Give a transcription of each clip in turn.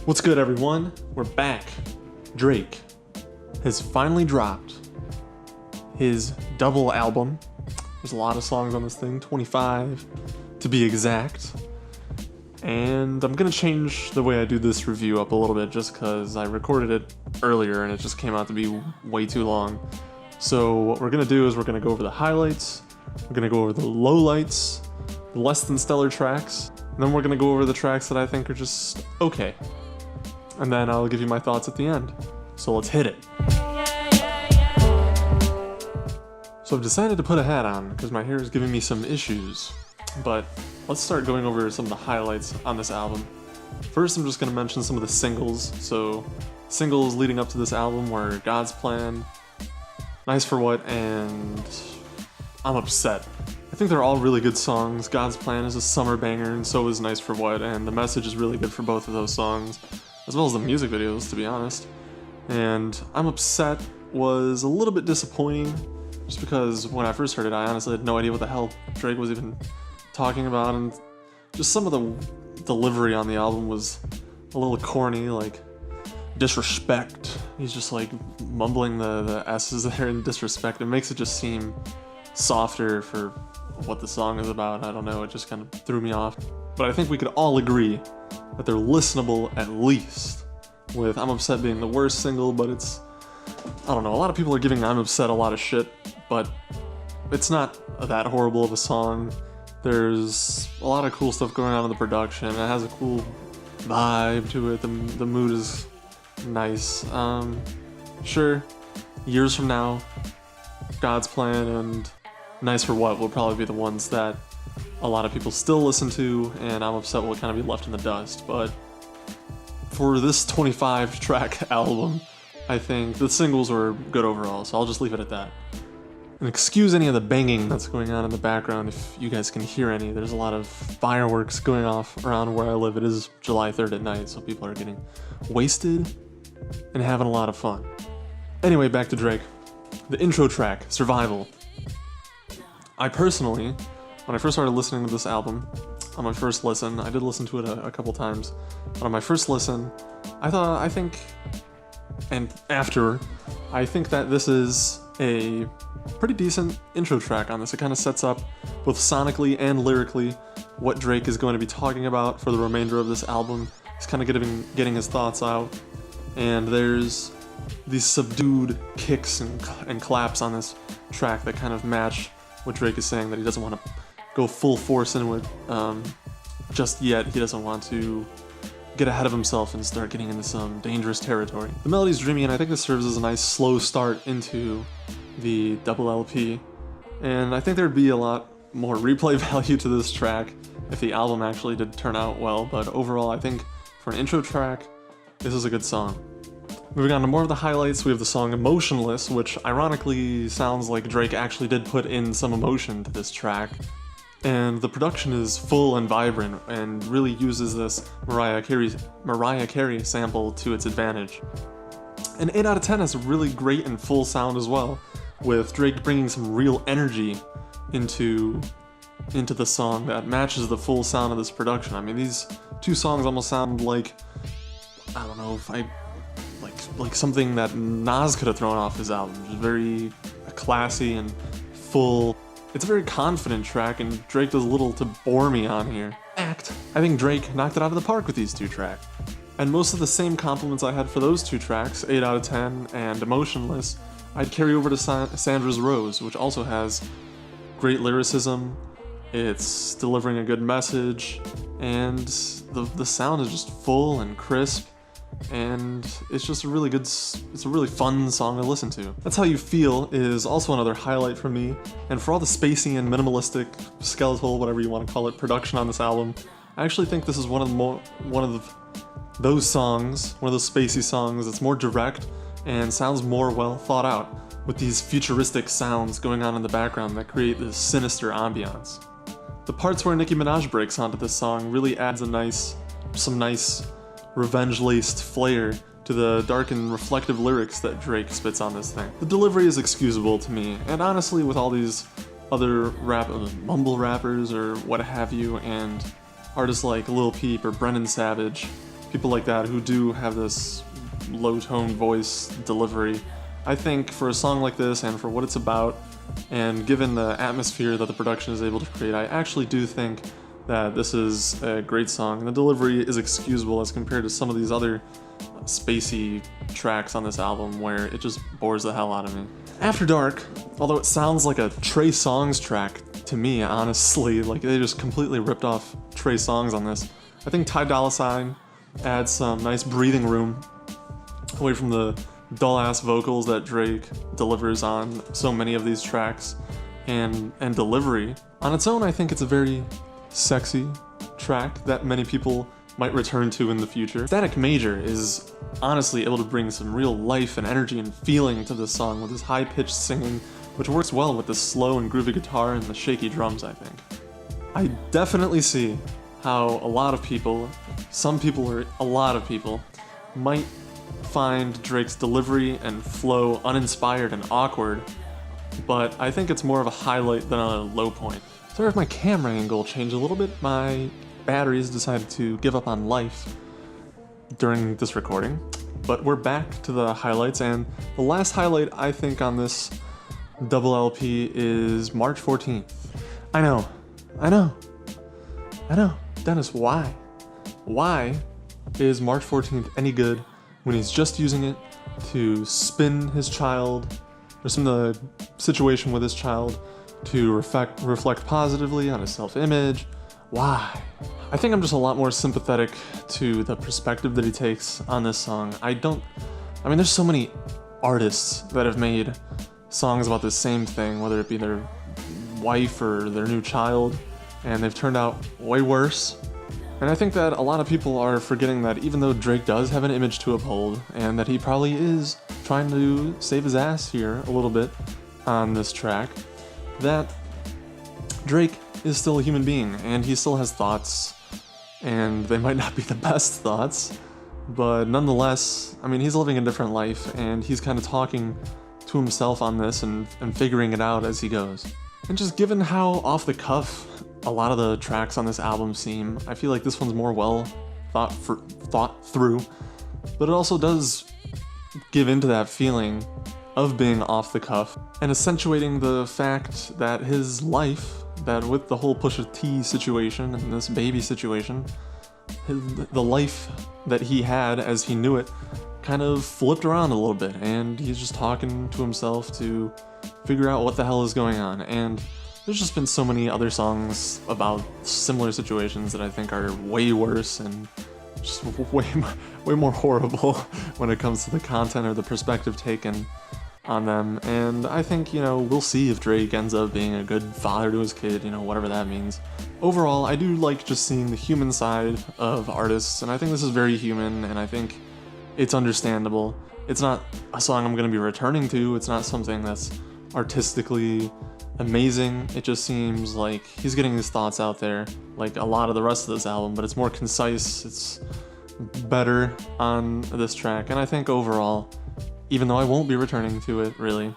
What's good, everyone? We're back. Drake has finally dropped his double album. There's a lot of songs on this thing, 25 to be exact. And I'm gonna change the way I do this review up a little bit just because I recorded it earlier and it just came out to be way too long. So what we're gonna do is we're gonna go over the highlights, we're gonna go over the lowlights, the less than stellar tracks, and then we're gonna go over the tracks that I think are just okay. And then I'll give you my thoughts at the end. So let's hit it. So I've decided to put a hat on because my hair is giving me some issues. But let's start going over some of the highlights on this album. First, I'm just going to mention some of the singles. So singles leading up to this album were God's Plan, Nice for What, and I'm Upset. I think they're all really good songs. God's Plan is a summer banger, and so is Nice for What, and the message is really good for both of those songs, as well as the music videos, to be honest. And I'm Upset was a little bit disappointing, just because when I first heard it, I honestly had no idea what the hell Drake was even talking about, and just some of the delivery on the album was a little corny, like disrespect. He's just like mumbling the S's there in disrespect. It makes it just seem softer for what the song is about. I don't know, it just kind of threw me off. But I think we could all agree that they're listenable at least, with I'm Upset being the worst single, but it's, I don't know, a lot of people are giving I'm Upset a lot of shit, but it's not that horrible of a song. There's a lot of cool stuff going on in the production. It has a cool vibe to it. The mood is nice. Sure, years from now, God's Plan and Nice for What will probably be the ones that a lot of people still listen to, and I'm Upset will kind of be left in the dust. But for this 25 track album, I think the singles were good overall, so I'll just leave it at that. And excuse any of the banging that's going on in the background if you guys can hear any. There's a lot of fireworks going off around where I live. It is July 3rd at night, so people are getting wasted and having a lot of fun. Anyway, back to Drake. The intro track, Survival. I personally, when I first started listening to this album, on my first listen, I did listen to it a couple times, but on my first listen, I think that this is a pretty decent intro track on this. It kind of sets up, both sonically and lyrically, what Drake is going to be talking about for the remainder of this album. He's kind of getting his thoughts out, and there's these subdued kicks and claps on this track that kind of match what Drake is saying, that he doesn't want to go full force into it just yet. He doesn't want to get ahead of himself and start getting into some dangerous territory. The melody's dreamy, and I think this serves as a nice slow start into the double LP, and I think there'd be a lot more replay value to this track if the album actually did turn out well, but overall I think for an intro track, this is a good song. Moving on to more of the highlights, we have the song Emotionless, which ironically sounds like Drake actually did put in some emotion to this track. And the production is full and vibrant and really uses this Mariah Carey sample to its advantage. And 8 out of 10 has a really great and full sound as well, with Drake bringing some real energy into the song that matches the full sound of this production. I mean, these two songs almost sound like, I don't know, like something that Nas could have thrown off his album. Just very classy and full. It's a very confident track, and Drake does little to bore me on here. I think Drake knocked it out of the park with these two tracks. And most of the same compliments I had for those two tracks, 8 out of 10 and Emotionless, I'd carry over to Sandra's Rose, which also has great lyricism, it's delivering a good message, and the sound is just full and crisp, and it's just a really good, it's a really fun song to listen to. That's How You Feel is also another highlight for me, and for all the spacey and minimalistic, skeletal, whatever you want to call it, production on this album, I actually think this is one of those songs, one of those spacey songs that's more direct and sounds more well thought out, with these futuristic sounds going on in the background that create this sinister ambiance. The parts where Nicki Minaj breaks onto this song really adds some nice revenge-laced flair to the dark and reflective lyrics that Drake spits on this thing. The delivery is excusable to me, and honestly with all these other mumble rappers or what have you, and artists like Lil Peep or Brendan Savage, people like that who do have this low-tone voice delivery. I think for a song like this and for what it's about, and given the atmosphere that the production is able to create, I actually do think that this is a great song. And the delivery is excusable as compared to some of these other spacey tracks on this album where it just bores the hell out of me. After Dark, although it sounds like a Trey Songz track to me, honestly, like they just completely ripped off Trey Songz on this, I think Ty Dolla $ign adds some nice breathing room away from the dull-ass vocals that Drake delivers on so many of these tracks, and delivery. On its own, I think it's a very sexy track that many people might return to in the future. Static Major is honestly able to bring some real life and energy and feeling to this song with his high-pitched singing, which works well with the slow and groovy guitar and the shaky drums, I think. I definitely see how a lot of people, some people or a lot of people, might find Drake's delivery and flow uninspired and awkward, but I think it's more of a highlight than a low point. Sorry if my camera angle changed a little bit. My batteries decided to give up on life during this recording, but we're back to the highlights, and the last highlight I think on this double LP is March 14th. I know. Dennis, why? Why is March 14th any good when he's just using it to spin his child, or spin the situation with his child to reflect positively on his self-image? Why? I think I'm just a lot more sympathetic to the perspective that he takes on this song. I mean, there's so many artists that have made songs about the same thing, whether it be their wife or their new child, and they've turned out way worse. And I think that a lot of people are forgetting that even though Drake does have an image to uphold, and that he probably is trying to save his ass here a little bit on this track, that Drake is still a human being, and he still has thoughts, and they might not be the best thoughts, but nonetheless, I mean, he's living a different life, and he's kind of talking to himself on this and figuring it out as he goes. And just given how off the cuff a lot of the tracks on this album seem, I feel like this one's more well thought through, but it also does give into that feeling of being off the cuff and accentuating the fact that his life, that with the whole Pusha T situation and this baby situation, the life that he had as he knew it kind of flipped around a little bit, and he's just talking to himself to figure out what the hell is going on. And there's just been so many other songs about similar situations that I think are way worse and just way more horrible when it comes to the content or the perspective taken on them. And I think, we'll see if Drake ends up being a good father to his kid, whatever that means. Overall, I do like just seeing the human side of artists, and I think this is very human, and I think it's understandable. It's not a song I'm going to be returning to. It's not something that's artistically amazing. It just seems like he's getting his thoughts out there, like a lot of the rest of this album, but it's more concise, it's better on this track, and I think overall, even though I won't be returning to it, really,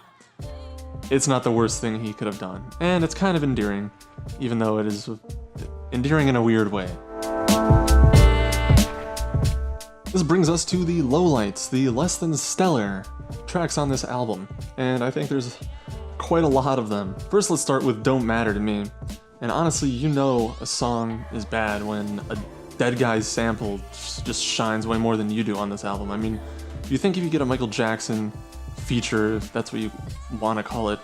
it's not the worst thing he could have done. And it's kind of endearing, even though it is endearing in a weird way. This brings us to the lowlights, the less than stellar tracks on this album, and I think there's quite a lot of them. First, let's start with Don't Matter to Me. And honestly, a song is bad when a dead guy's sample just shines way more than you do on this album. I mean, you think if you get a Michael Jackson feature, if that's what you want to call it,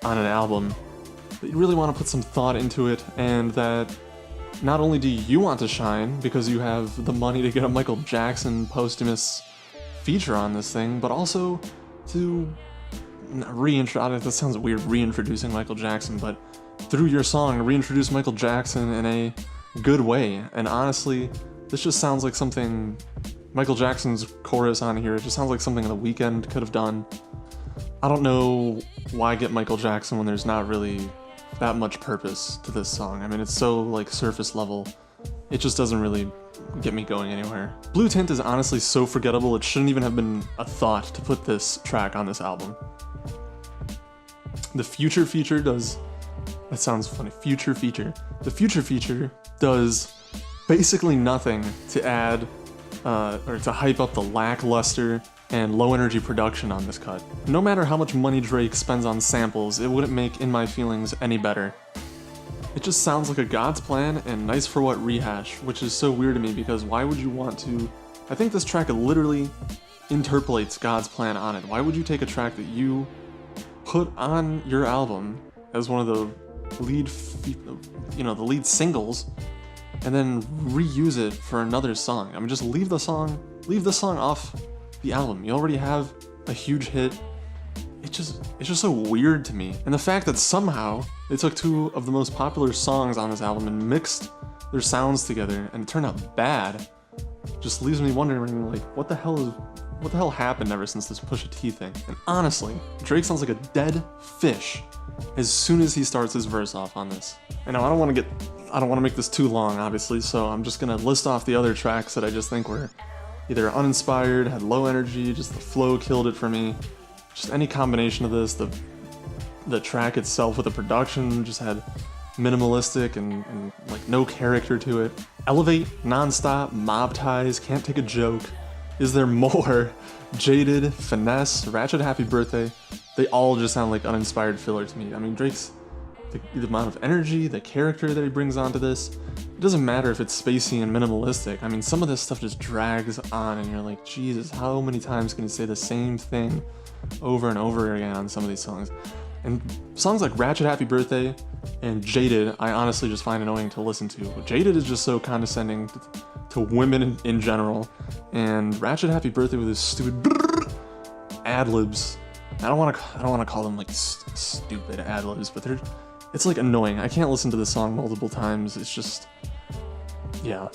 on an album, that you really want to put some thought into it, and that not only do you want to shine because you have the money to get a Michael Jackson posthumous feature on this thing, but also to that sounds weird, reintroducing Michael Jackson, but through your song, reintroduce Michael Jackson in a good way. And honestly, this just sounds like something, Michael Jackson's chorus on here, it just sounds like something The Weeknd could have done. I don't know why get Michael Jackson when there's not really that much purpose to this song. I mean, it's so surface level, it just doesn't really get me going anywhere. Blue Tint is honestly so forgettable, it shouldn't even have been a thought to put this track on this album. The Future feature does, that sounds funny, Future feature. The Future feature does basically nothing to add or to hype up the lackluster and low energy production on this cut. No matter how much money Drake spends on samples, it wouldn't make In My Feelings any better. It just sounds like a God's plan and nice for what rehash, which is so weird to me because why would you want to... I think this track literally interpolates God's plan on it. Why would you take a track that you put on your album as one of the lead, the lead singles, and then reuse it for another song? I mean, just leave the song off the album. You already have a huge hit. It's just so weird to me. And the fact that somehow they took two of the most popular songs on this album and mixed their sounds together and it turned out bad just leaves me wondering, like, what the hell happened ever since this Pusha T thing? And honestly, Drake sounds like a dead fish as soon as he starts his verse off on this. And now I don't want to make this too long, obviously, so I'm just gonna list off the other tracks that I just think were either uninspired, had low energy, just the flow killed it for me. Just any combination of this, the track itself with the production just had minimalistic and like no character to it. Elevate, Nonstop, Mob Ties, Can't Take a Joke, Is There More, Jaded, Finesse, Ratchet Happy Birthday, they all just sound like uninspired filler to me. I mean, Drake's, the amount of energy, the character that he brings onto this, it doesn't matter if it's spacey and minimalistic. I mean, some of this stuff just drags on and you're like, Jesus, how many times can you say the same thing over and over again on some of these songs? And songs like Ratchet Happy Birthday and Jaded, I honestly just find annoying to listen to. Jaded is just so condescending to women in general, and Ratchet Happy Birthday with his stupid ad-libs. I don't want to call them like stupid ad-libs, but it's like annoying. I can't listen to this song multiple times. It's just, yeah.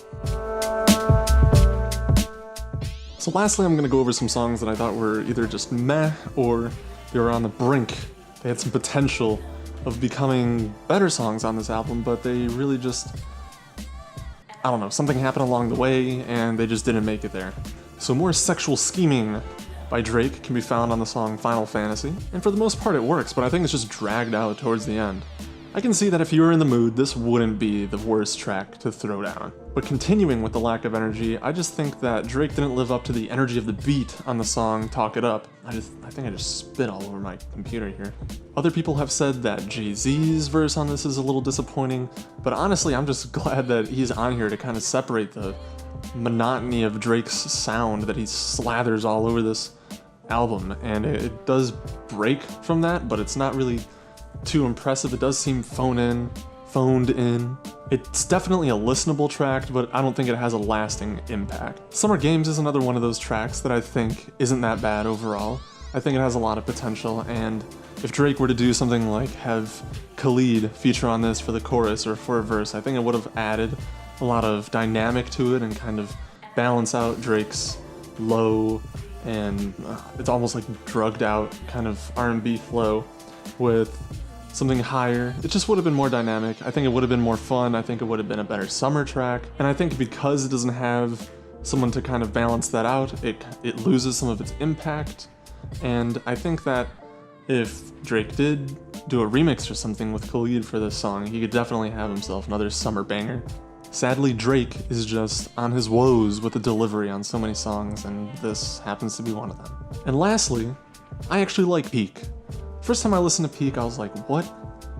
So lastly, I'm gonna go over some songs that I thought were either just meh or they were on the brink. They had some potential of becoming better songs on this album, but they really just, I don't know, something happened along the way and they just didn't make it there. So More Sexual Scheming by Drake can be found on the song Final Fantasy, and for the most part it works, but I think it's just dragged out towards the end. I can see that if you were in the mood, this wouldn't be the worst track to throw down. But continuing with the lack of energy, I just think that Drake didn't live up to the energy of the beat on the song Talk It Up. I think I just spit all over my computer here. Other people have said that Jay-Z's verse on this is a little disappointing, but honestly I'm just glad that he's on here to kind of separate the monotony of Drake's sound that he slathers all over this album, and it does break from that, but it's not really too impressive. It does seem phoned in. It's definitely a listenable track, but I don't think it has a lasting impact. Summer Games is another one of those tracks that I think isn't that bad overall. I think it has a lot of potential, and if Drake were to do something like have Khalid feature on this for the chorus or for a verse, I think it would have added a lot of dynamic to it and kind of balance out Drake's low and it's almost like drugged out kind of R&B flow with something higher. It just would have been more dynamic. I think it would have been more fun. I think it would have been a better summer track. And I think because it doesn't have someone to kind of balance that out, it loses some of its impact. And I think that if Drake did do a remix or something with Khalid for this song, he could definitely have himself another summer banger. Sadly, Drake is just on his woes with the delivery on so many songs, and this happens to be one of them. And lastly, I actually like Peak. First time I listened to Peak, I was like, what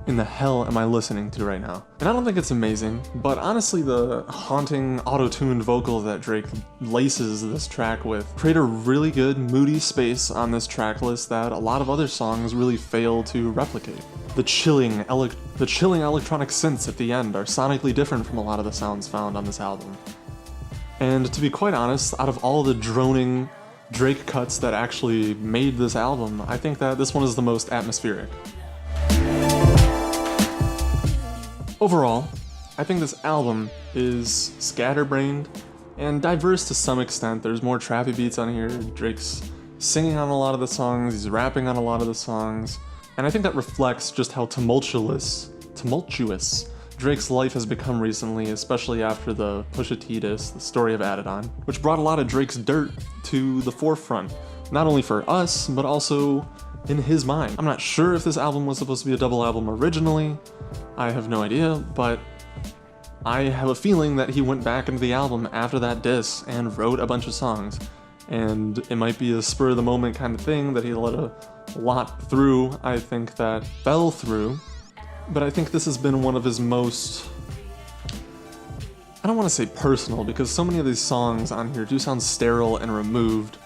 in the hell am I listening to right now? And I don't think it's amazing, but honestly the haunting auto-tuned vocals that Drake laces this track with create a really good moody space on this track list that a lot of other songs really fail to replicate. The chilling electronic synths at the end are sonically different from a lot of the sounds found on this album. And to be quite honest, out of all the droning Drake cuts that actually made this album, I think that this one is the most atmospheric. Overall, I think this album is scatterbrained and diverse to some extent. There's more trappy beats on here, Drake's singing on a lot of the songs, he's rapping on a lot of the songs, and I think that reflects just how tumultuous Drake's life has become recently, especially after the Pusha T diss, The Story of Adidon, which brought a lot of Drake's dirt to the forefront, not only for us, but also in his mind. I'm not sure if this album was supposed to be a double album originally, I have no idea, but I have a feeling that he went back into the album after that diss and wrote a bunch of songs. And it might be a spur of the moment kind of thing that he let a lot through, I think, that fell through. But I think this has been one of his most, I don't want to say personal, because so many of these songs on here do sound sterile and removed,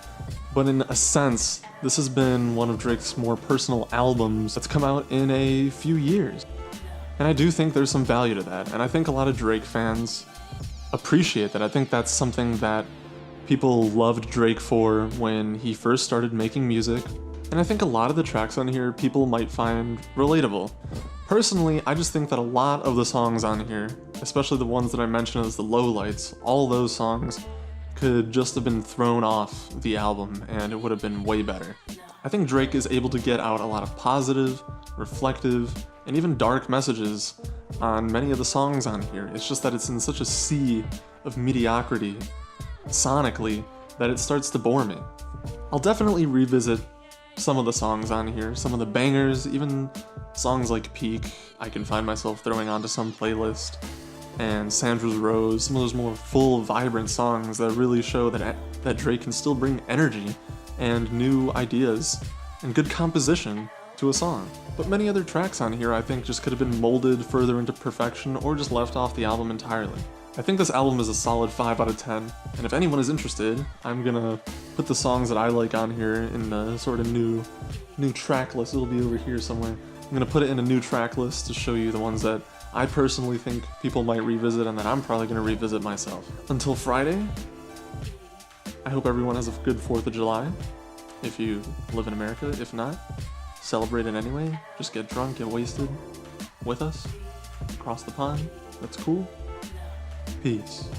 but in a sense, this has been one of Drake's more personal albums that's come out in a few years. And I do think there's some value to that, and I think a lot of Drake fans appreciate that. I think that's something that people loved Drake for when he first started making music, and I think a lot of the tracks on here people might find relatable. Personally, I just think that a lot of the songs on here, especially the ones that I mentioned as the lowlights, all those songs could just have been thrown off the album and it would have been way better. I think Drake is able to get out a lot of positive, reflective, and even dark messages on many of the songs on here. It's just that it's in such a sea of mediocrity, sonically, that it starts to bore me. I'll definitely revisit some of the songs on here, some of the bangers, even songs like Peak, I can find myself throwing onto some playlist, and Sandra's Rose, some of those more full, vibrant songs that really show that Drake can still bring energy and new ideas and good composition to a song. But many other tracks on here I think just could have been molded further into perfection or just left off the album entirely. I think this album is a solid 5 out of 10, and if anyone is interested, I'm gonna put the songs that I like on here in the sort of new track list. It'll be over here somewhere. I'm gonna put it in a new track list to show you the ones that I personally think people might revisit and that I'm probably gonna revisit myself. Until Friday, I hope everyone has a good 4th of July, if you live in America. If not, celebrate it anyway. Just get drunk, get wasted with us, across the pond. That's cool. Peace.